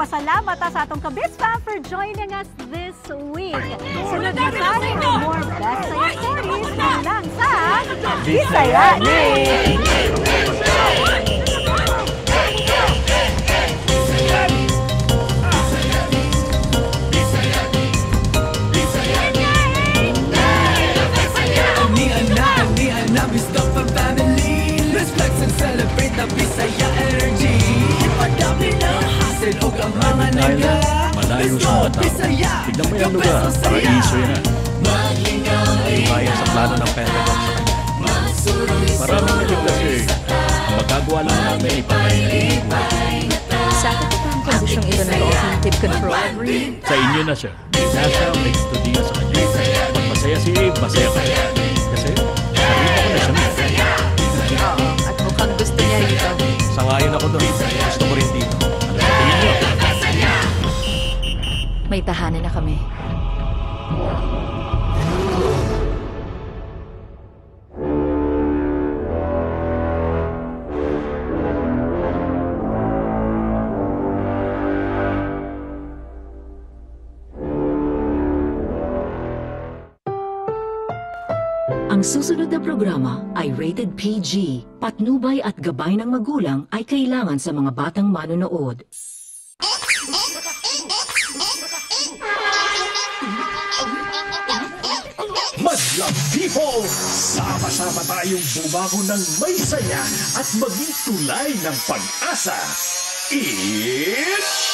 Magpasalamat sa atong Kabis fam for joining us this week. Sunod na tayo more best saya stories lang sa Bisaya Ni! Celebrate the Bisaya energy. Ipadami ng hasil o ang mga naga. Malayo sa mga tao. Tignan mo yung lugar, paraiso yan. Bayan sa plano ng Pentagon sa kanya. Maraming naligtas eh. Ang magagawa lang namin, ipatayin. Sakit ito ang kondisyong ito ng cognitive control. Sa inyo na siya. Nasa next to dia sa kanya. Pag masaya si Abe, masaya ka. Kasi, nakita ko na siya. Oo, at mukhang gusto niya rito. Sangayon ako doon. Gusto ko rin dito. Ano sa tingin niyo? May tahanan na kami. Ang susunod na programa ay rated PG. Patnubay at gabay ng magulang ay kailangan sa mga batang manonood. Madlang people! Sama-sama tayong bumangon ng may saya at maging tulay ng pag-asa. It's